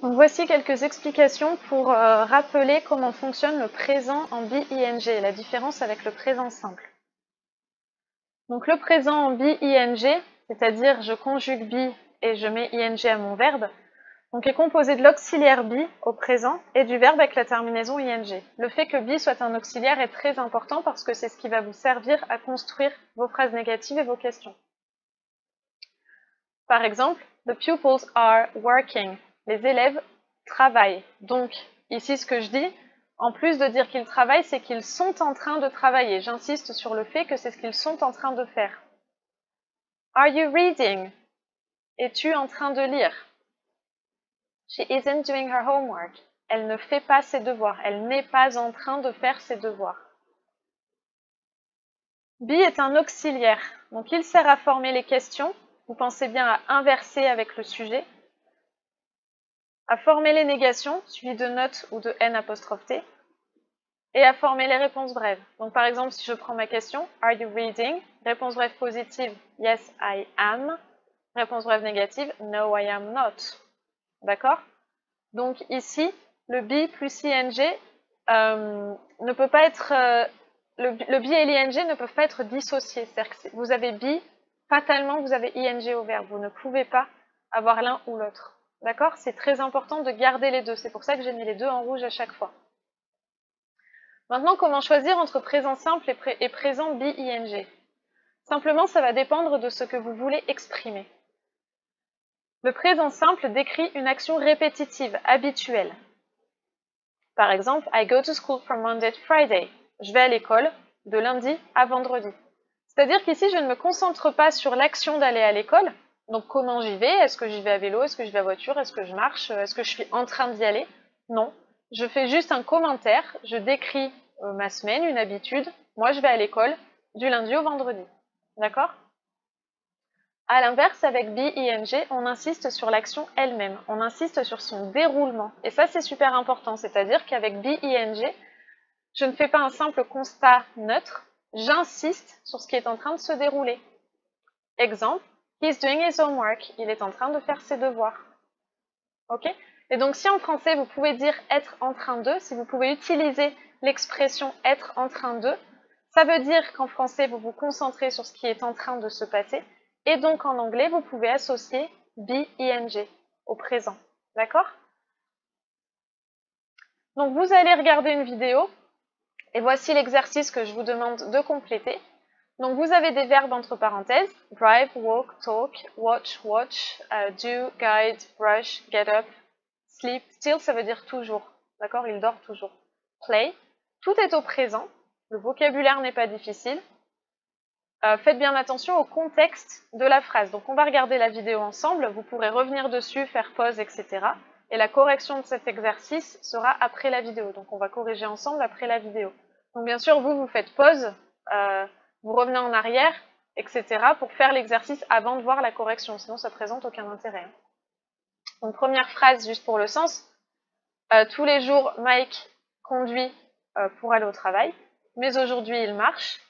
Donc voici quelques explications pour rappeler comment fonctionne le présent en be-ing, la différence avec le présent simple. Donc le présent en be-ing, c'est-à-dire je conjugue be et je mets ing à mon verbe, donc est composé de l'auxiliaire be au présent et du verbe avec la terminaison ing. Le fait que be soit un auxiliaire est très important parce que c'est ce qui va vous servir à construire vos phrases négatives et vos questions. Par exemple, the pupils are working. Les élèves travaillent. Donc, ici, ce que je dis, en plus de dire qu'ils travaillent, c'est qu'ils sont en train de travailler. J'insiste sur le fait que c'est ce qu'ils sont en train de faire. Are you reading? Es-tu en train de lire? She isn't doing her homework. Elle ne fait pas ses devoirs. Elle n'est pas en train de faire ses devoirs. Be est un auxiliaire. Donc, il sert à former les questions. Vous pensez bien à inverser avec le sujet. À former les négations, suivies de not ou de n''t, et à former les réponses brèves. Donc par exemple, si je prends ma question, are you reading? Réponse brève positive, yes, I am. Réponse brève négative, no, I am not. D'accord? Donc ici, le be plus ing ne peut pas être... le be et l'ing ne peuvent pas être dissociés. C'est-à-dire que vous avez be, fatalement vous avez ing au verbe. Vous ne pouvez pas avoir l'un ou l'autre. D'accord? C'est très important de garder les deux. C'est pour ça que j'ai mis les deux en rouge à chaque fois. Maintenant, comment choisir entre présent simple et présent be-ing? Simplement, ça va dépendre de ce que vous voulez exprimer. Le présent simple décrit une action répétitive, habituelle. Par exemple, I go to school from Monday to Friday. Je vais à l'école de lundi à vendredi. C'est-à-dire qu'ici, je ne me concentre pas sur l'action d'aller à l'école. Donc, comment j'y vais? Est-ce que j'y vais à vélo? Est-ce que j'y vais à voiture? Est-ce que je marche? Est-ce que je suis en train d'y aller? Non. Je fais juste un commentaire. Je décris ma semaine, une habitude. Moi, je vais à l'école du lundi au vendredi. D'accord? À l'inverse, avec be-ing, on insiste sur l'action elle-même. On insiste sur son déroulement. Et ça, c'est super important. C'est-à-dire qu'avec be-ing, je ne fais pas un simple constat neutre. J'insiste sur ce qui est en train de se dérouler. Exemple, he's doing his homework. Il est en train de faire ses devoirs. Ok? Et donc, si en français, vous pouvez dire être en train de, si vous pouvez utiliser l'expression être en train de, ça veut dire qu'en français, vous vous concentrez sur ce qui est en train de se passer. Et donc, en anglais, vous pouvez associer be-ing au présent. D'accord? Donc, vous allez regarder une vidéo. Et voici l'exercice que je vous demande de compléter. Donc, vous avez des verbes entre parenthèses. Drive, walk, talk, watch, do, guide, brush, get up, sleep. Still, ça veut dire toujours. D'accord? Il dort toujours. Play. Tout est au présent. Le vocabulaire n'est pas difficile. Faites bien attention au contexte de la phrase. Donc, on va regarder la vidéo ensemble. Vous pourrez revenir dessus, faire pause, etc. Et la correction de cet exercice sera après la vidéo. Donc, on va corriger ensemble après la vidéo. Donc, bien sûr, vous faites pause, vous revenez en arrière, etc. pour faire l'exercice avant de voir la correction. Sinon, ça ne présente aucun intérêt. Donc, première phrase, juste pour le sens. Tous les jours, Mike conduit pour aller au travail. Mais aujourd'hui, il marche.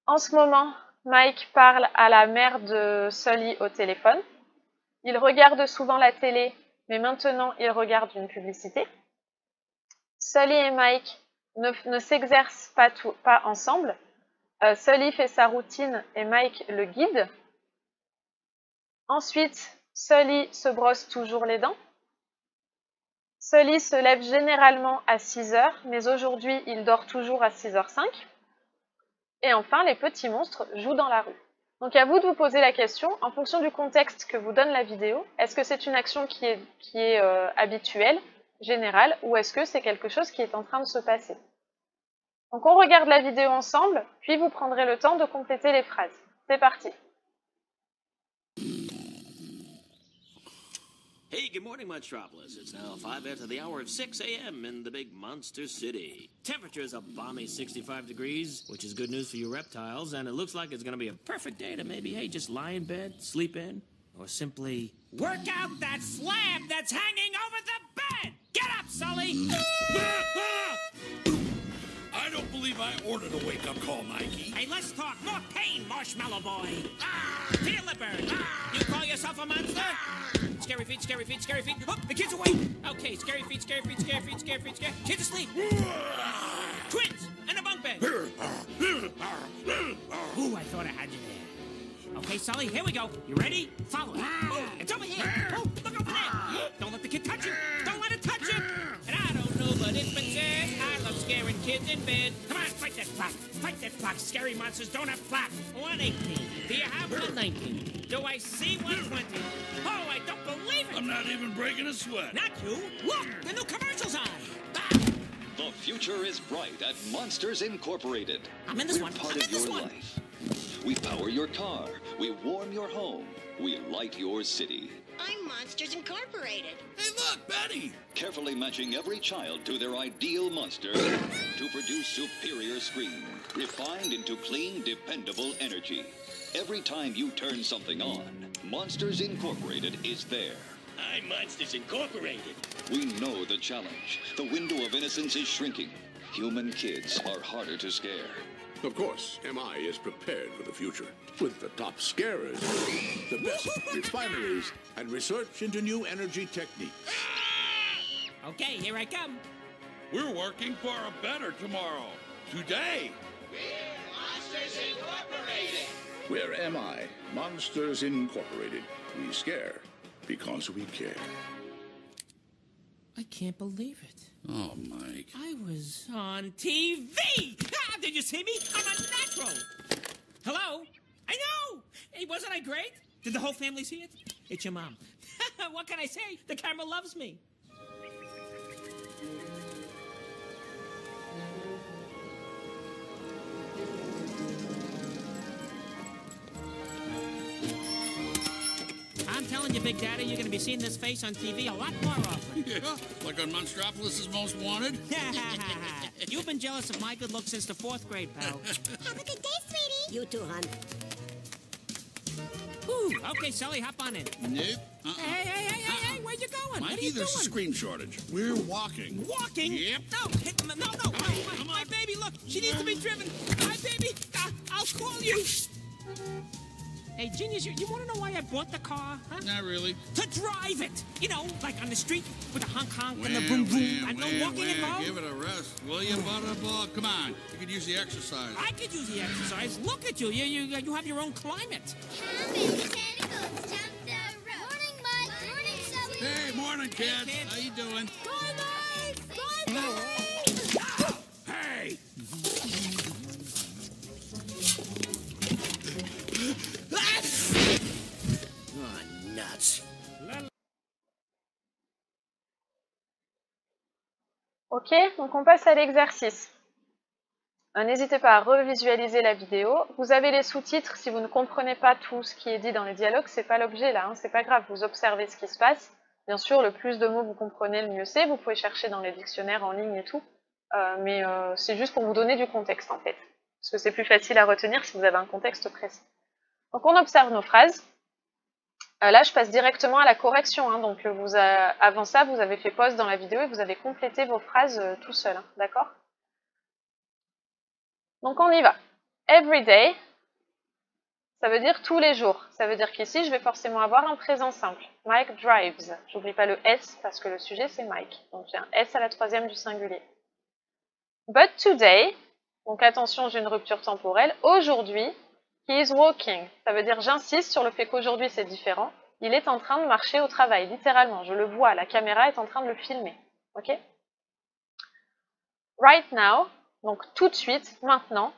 En ce moment, Mike parle à la mère de Sully au téléphone. Il regarde souvent la télé, mais maintenant, il regarde une publicité. Sully et Mike ne s'exercent pas ensemble. Sully fait sa routine et Mike le guide. Ensuite, Sully se brosse toujours les dents. Sully se lève généralement à 6h, mais aujourd'hui, il dort toujours à 6h05. Et enfin, les petits monstres jouent dans la rue. Donc à vous de vous poser la question, en fonction du contexte que vous donne la vidéo, est-ce que c'est une action qui est habituelle, générale, ou est-ce que c'est quelque chose qui est en train de se passer? Donc on regarde la vidéo ensemble, puis vous prendrez le temps de compléter les phrases. C'est parti. Hey, good morning, Metropolis. It's now 5 after the hour of 6 a.m. in the big monster city. Temperature's a balmy 65 degrees, which is good news for you reptiles, and it looks like it's going to be a perfect day to maybe, hey, just lie in bed, sleep in, or simply work out that slab that's hanging over the bed! Get up, Sully! I don't believe I ordered a wake-up call, Mikey. Hey, let's talk more pain, Marshmallow Boy. Feel the burn. You call yourself a monster? scary feet, scary feet, scary feet. Oh, the kid's awake. Okay, scary feet, scary feet, scary feet, scary feet, scary. Kids asleep. Twins in a bunk bed. Ooh, I thought I had you there. Okay, Sully, here we go. You ready? Follow it. Oh, it's over here. Oh, look over there. Don't let the kid touch you. Don't let it touch you. And I don't know, but it's been said I love scaring kids in bed. Come on, fight that clock. Fight that clock. Scary monsters don't have clock. 118. Do you have 119? Do I see 120? Oh, I don't believe it. I'm not even breaking a sweat. Not you. Look, the new commercial's on. Ah. The future is bright at Monsters Incorporated. I'm in this We're one. part I'm in of this your one. life. We power your car. We warm your home. We light your city. I'm Monsters Incorporated. Hey, look, Betty. Carefully matching every child to their ideal monster to produce superior scream, refined into clean, dependable energy. Every time you turn something on, Monsters Incorporated is there. I'm Monsters Incorporated. We know the challenge. The window of innocence is shrinking. Human kids are harder to scare. Of course, MI is prepared for the future. With the top scarers, the best refineries, and research into new energy techniques. Okay, here I come. We're working for a better tomorrow. Today. We're MI, Monsters Incorporated. We scare because we care. I can't believe it. Oh, Mike. I was on TV! Ah, did you see me? I'm a natural! Hello? I know! Hey, wasn't I great? Did the whole family see it? It's your mom. What can I say? The camera loves me. I'm telling you, Big Daddy, you're going to be seeing this face on TV a lot more often. Yeah, like on Monstropolis' Most Wanted. You've been jealous of my good looks since the 4th grade, pal. Have a good day, sweetie. You too, hon. Ooh, okay, Sully, hop on in. Nope. Hey, where you going? What are Mikey, you there's a doing? screen shortage. We're walking. Walking? Yep. No. My baby, look, she needs to be driven. My baby, I'll call you. Hey, Genius, you want to know why I bought the car? Huh? Not really. To drive it. You know, like on the street with the honk and the boom boom and no walking involved. Give it a rest, will you, Butterball? Come on, you could use the exercise. I could use the exercise. Look at you. You have your own climate. Hey, morning, kids. Hey, kids. How you doing? Hey! Oh, nuts. Ok, donc on passe à l'exercice. N'hésitez pas à revisualiser la vidéo. Vous avez les sous-titres. Si vous ne comprenez pas tout ce qui est dit dans les dialogues, c'est pas l'objet là, hein, c'est pas grave. Vous observez ce qui se passe. Bien sûr, le plus de mots vous comprenez, le mieux c'est. Vous pouvez chercher dans les dictionnaires en ligne et tout. Mais c'est juste pour vous donner du contexte en fait. Parce que c'est plus facile à retenir si vous avez un contexte précis. Donc on observe nos phrases. Là, je passe directement à la correction. Hein, donc avant ça, vous avez fait pause dans la vidéo et vous avez complété vos phrases tout seul. Hein, d'accord ? Donc on y va. Every day, ça veut dire tous les jours. Ça veut dire qu'ici, je vais forcément avoir un présent simple. Mike drives. J'oublie pas le S parce que le sujet c'est Mike. Donc j'ai un S à la 3e du singulier. But today, donc attention, j'ai une rupture temporelle. Aujourd'hui, he is walking. Ça veut dire j'insiste sur le fait qu'aujourd'hui c'est différent. Il est en train de marcher au travail, littéralement. Je le vois, la caméra est en train de le filmer. Ok ? Right now, donc tout de suite, maintenant,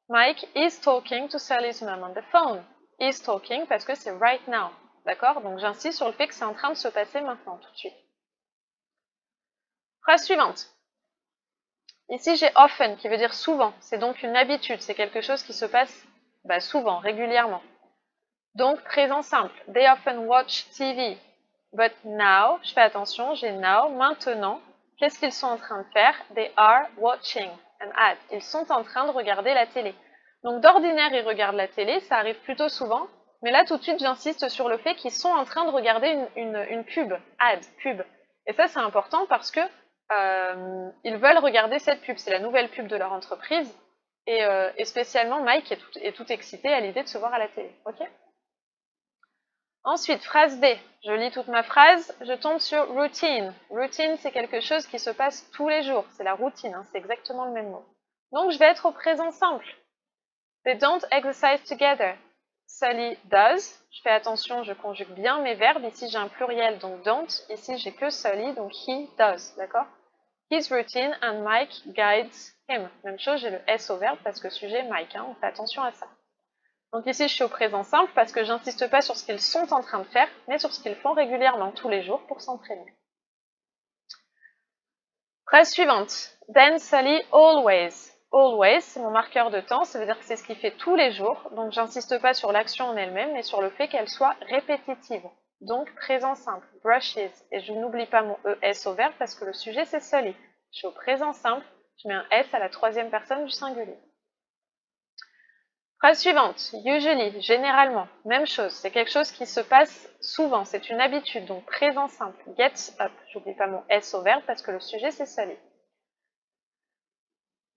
Mike is talking to Sally's mom on the phone. Is talking parce que c'est right now. D'accord? Donc j'insiste sur le fait que c'est en train de se passer maintenant, tout de suite. Phrase suivante. Ici j'ai often qui veut dire souvent. C'est donc une habitude, c'est quelque chose qui se passe souvent, régulièrement. Donc présent simple. They often watch TV. But now, je fais attention, j'ai now, maintenant. Qu'est-ce qu'ils sont en train de faire? They are watching an ad. Ils sont en train de regarder la télé. Donc d'ordinaire, ils regardent la télé, ça arrive plutôt souvent. Mais là, tout de suite, j'insiste sur le fait qu'ils sont en train de regarder une pub, ad, pub. Et ça, c'est important parce que ils veulent regarder cette pub. C'est la nouvelle pub de leur entreprise. Et spécialement, Mike est tout excité à l'idée de se voir à la télé. Ok ? Ensuite, phrase D. Je lis toute ma phrase, je tombe sur routine. Routine, c'est quelque chose qui se passe tous les jours. C'est la routine, hein, c'est exactement le même mot. Donc, je vais être au présent simple. They don't exercise together. Sully does. Je fais attention, je conjugue bien mes verbes. Ici, j'ai un pluriel, donc don't. Ici, j'ai que Sully, donc he does. D'accord? His routine and Mike guides him. Même chose, j'ai le S au verbe parce que sujet Mike. Hein, on fait attention à ça. Donc ici, je suis au présent simple parce que j'insiste pas sur ce qu'ils sont en train de faire, mais sur ce qu'ils font régulièrement, tous les jours, pour s'entraîner. Phrase suivante. Then Sully always. Always, c'est mon marqueur de temps, ça veut dire que c'est ce qu'il fait tous les jours, donc j'insiste pas sur l'action en elle-même, mais sur le fait qu'elle soit répétitive. Donc présent simple, brushes, et je n'oublie pas mon ES au verbe parce que le sujet c'est Sully. Je suis au présent simple, je mets un S à la troisième personne du singulier. Phrase suivante, usually, généralement, même chose, c'est quelque chose qui se passe souvent, c'est une habitude, donc présent simple, gets up, j'oublie pas mon S au verbe parce que le sujet c'est Sully.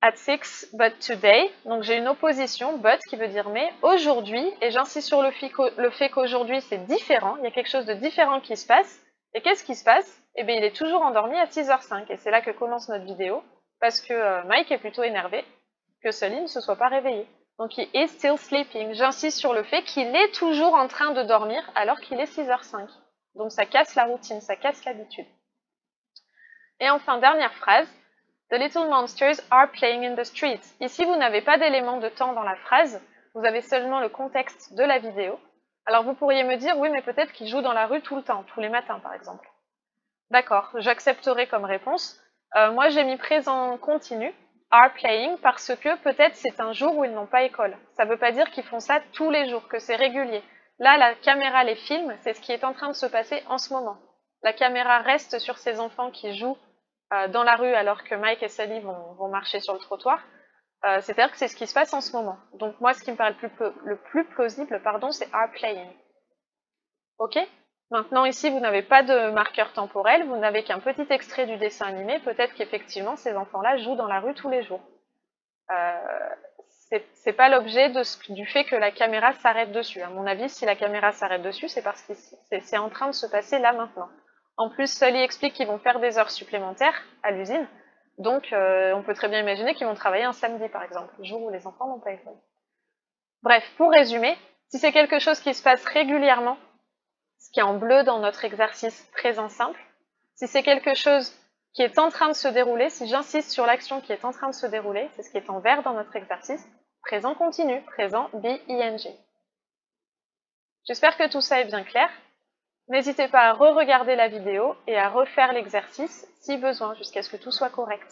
At 6, but today, donc j'ai une opposition, but qui veut dire mais, aujourd'hui, et j'insiste sur le fait qu'aujourd'hui c'est différent, il y a quelque chose de différent qui se passe, et qu'est-ce qui se passe? Eh bien il est toujours endormi à 6h05, et c'est là que commence notre vidéo, parce que Mike est plutôt énervé que Sully ne se soit pas réveillé. Donc he is still sleeping. J'insiste sur le fait qu'il est toujours en train de dormir alors qu'il est 6h05. Donc ça casse la routine, ça casse l'habitude. Et enfin, dernière phrase. The little monsters are playing in the streets. Ici, vous n'avez pas d'élément de temps dans la phrase, vous avez seulement le contexte de la vidéo. Alors vous pourriez me dire, oui, mais peut-être qu'ils jouent dans la rue tout le temps, tous les matins par exemple. D'accord, j'accepterai comme réponse. Moi, j'ai mis présent continu. Are playing parce que peut-être c'est un jour où ils n'ont pas école. Ça ne veut pas dire qu'ils font ça tous les jours, que c'est régulier. Là, la caméra les filme, c'est ce qui est en train de se passer en ce moment. La caméra reste sur ces enfants qui jouent dans la rue alors que Mike et Sully vont marcher sur le trottoir. C'est-à-dire que c'est ce qui se passe en ce moment. Donc moi, ce qui me paraît le plus plausible, c'est are playing. Ok ? Maintenant, ici, vous n'avez pas de marqueur temporel, vous n'avez qu'un petit extrait du dessin animé, peut-être qu'effectivement, ces enfants-là jouent dans la rue tous les jours. C'est pas l'objet du fait que la caméra s'arrête dessus. À mon avis, si la caméra s'arrête dessus, c'est parce que c'est en train de se passer là maintenant. En plus, Sully explique qu'ils vont faire des heures supplémentaires à l'usine, donc on peut très bien imaginer qu'ils vont travailler un samedi, par exemple, le jour où les enfants n'ont pas école. Bref, pour résumer, si c'est quelque chose qui se passe régulièrement, ce qui est en bleu dans notre exercice présent simple. Si c'est quelque chose qui est en train de se dérouler, si j'insiste sur l'action qui est en train de se dérouler, c'est ce qui est en vert dans notre exercice, présent continu, présent be-ing. J'espère que tout ça est bien clair. N'hésitez pas à re-regarder la vidéo et à refaire l'exercice si besoin, jusqu'à ce que tout soit correct.